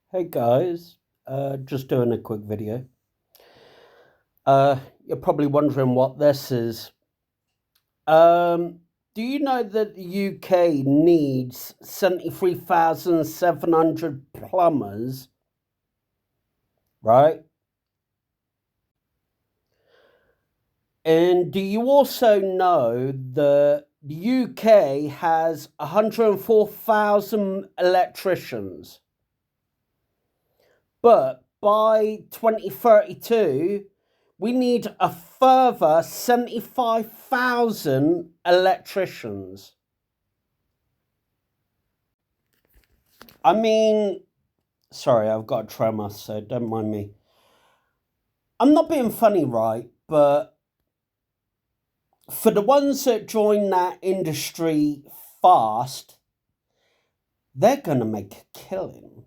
Hey guys, just doing a quick video. You're probably wondering what this is. Um, do you know that the UK needs 73,700 plumbers, right? And do you also know that the UK has 104,000 electricians, but by 2032, we need a further 75,000 electricians. I mean, sorry, I've got a tremor, so don't mind me. I'm not being funny, right? But for the ones that join that industry fast, they're going to make a killing,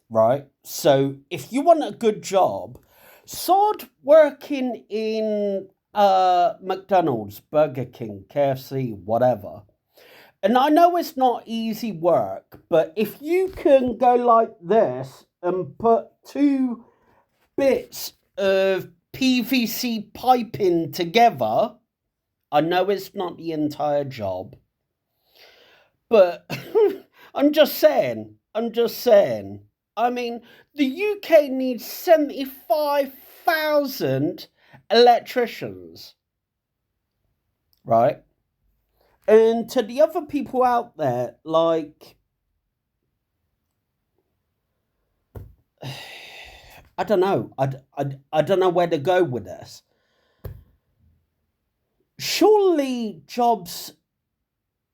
right? So if you want a good job, sod working in McDonald's, Burger King, KFC, whatever. And I know it's not easy work, but if you can go like this and put two bits of PVC piping together, I know it's not the entire job, but I'm just saying. I mean, the UK needs 75,000 electricians, right? And to the other people out there, like, I don't know. I don't know where to go with this. Surely jobs,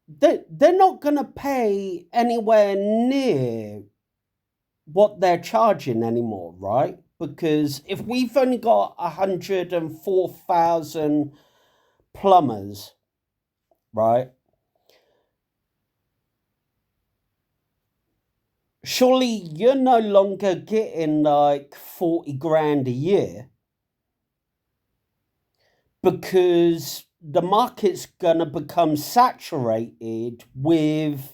they're not going to pay anywhere near what they're charging anymore, right? Because if we've only got 104,000 plumbers, right? Surely you're no longer getting like 40 grand a year because the market's going to become saturated with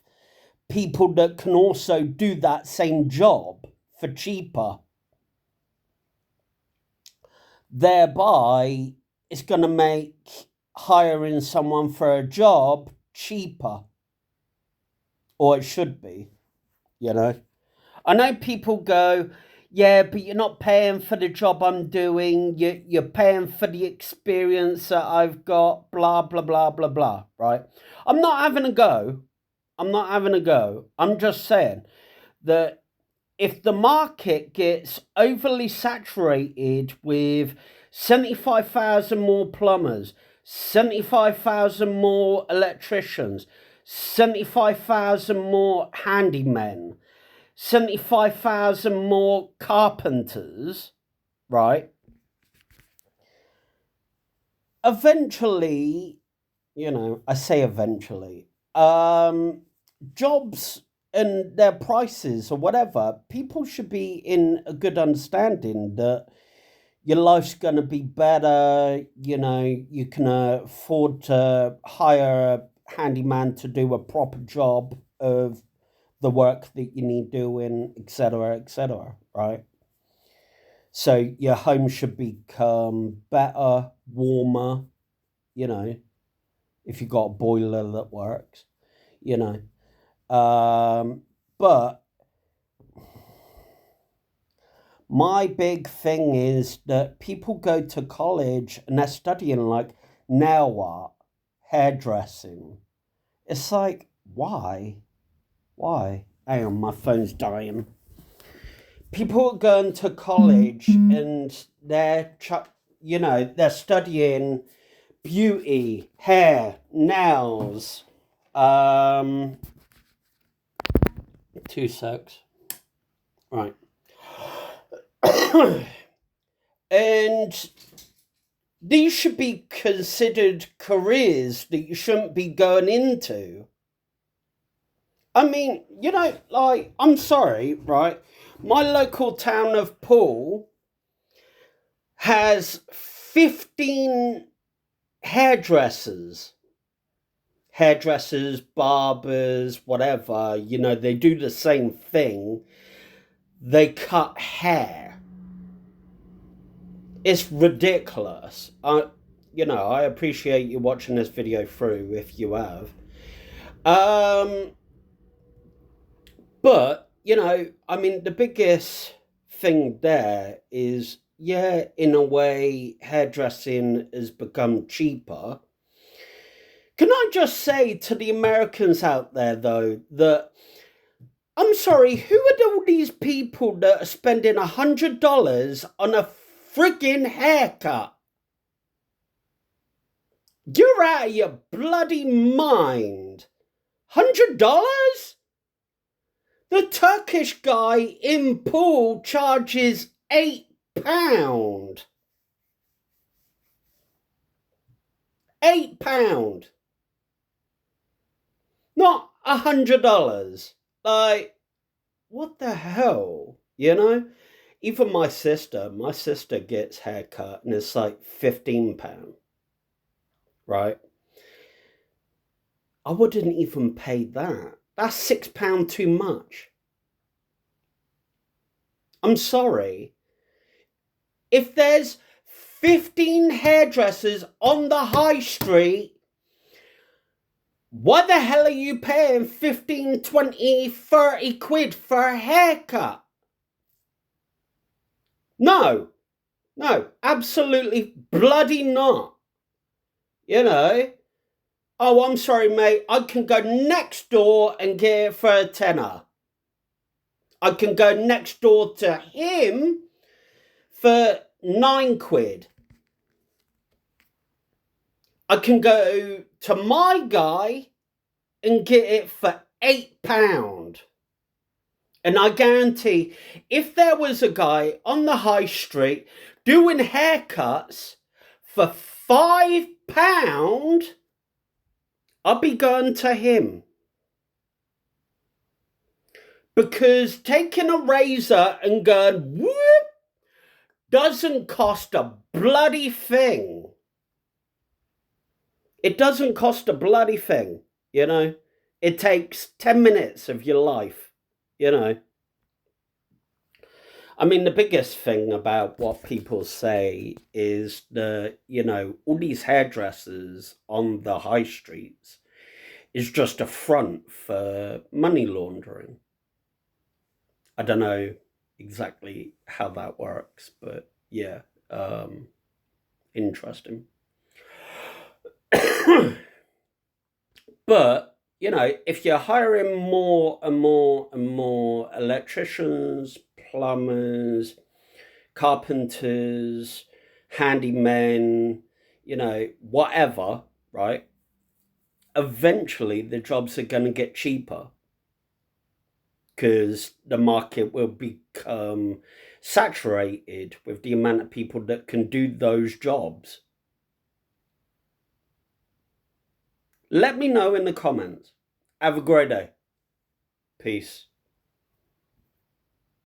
people that can also do that same job for cheaper. Thereby, it's going to make hiring someone for a job cheaper, or it should be, you know. I know people go, yeah, but you're not paying for the job I'm doing. You're paying for the experience that I've got, blah, blah, blah, blah, blah, right? I'm not having a go. I'm not having a go. I'm just saying that if the market gets overly saturated with 75,000 more plumbers, 75,000 more electricians, 75,000 more handymen, 75,000 more carpenters, right? Eventually, I say eventually, jobs and their prices or whatever, people should be in a good understanding that your life's going to be better. You can afford to hire a handyman to do a proper job of the work that you need doing, etc., right? So your home should become better, warmer, you know, if you've got a boiler that works, you know. But my big thing is that people go to college and they're studying like nail art, hairdressing. It's like, why? Why? Hang on, my phone's dying. People are going to college and they're studying beauty, hair, nails. Um, 2 secs. Right. And these should be considered careers that you shouldn't be going into. I mean, like, I'm sorry, right? My local town of Poole has 15 hairdressers. Hairdressers, barbers, whatever, they do the same thing. they cut hair. It's ridiculous. I appreciate you watching this video through if you have. But, the biggest thing there is, yeah, in a way, hairdressing has become cheaper. Can I just say to the Americans out there, though, that I'm sorry, who are all these people that are spending $100 on a friggin' haircut? You're out of your bloody mind. $100? The Turkish guy in pool charges £8. £8. Not $100. Like, what the hell? Even my sister gets haircut and it's like £15. Right? I wouldn't even pay that. That's £6 too much. I'm sorry. If there's 15 hairdressers on the high street, why the hell are you paying 15, 20, 30 quid for a haircut? No, absolutely bloody not. Oh, I'm sorry, mate. I can go next door and get it for a tenner. I can go next door to him for 9 quid. I can go to my guy and get it for £8. And I guarantee, if there was a guy on the high street doing haircuts for £5, I'll be going to him. Because taking a razor and going whoop doesn't cost a bloody thing. It doesn't cost a bloody thing, It takes 10 minutes of your life, The biggest thing about what people say is all these hairdressers on the high streets is just a front for money laundering. I don't know exactly how that works, but yeah, interesting. But, if you're hiring more and more and more electricians, plumbers, carpenters, handymen, whatever, right? Eventually the jobs are going to get cheaper because the market will become saturated with the amount of people that can do those jobs. Let me know in the comments. Have a great day. Peace.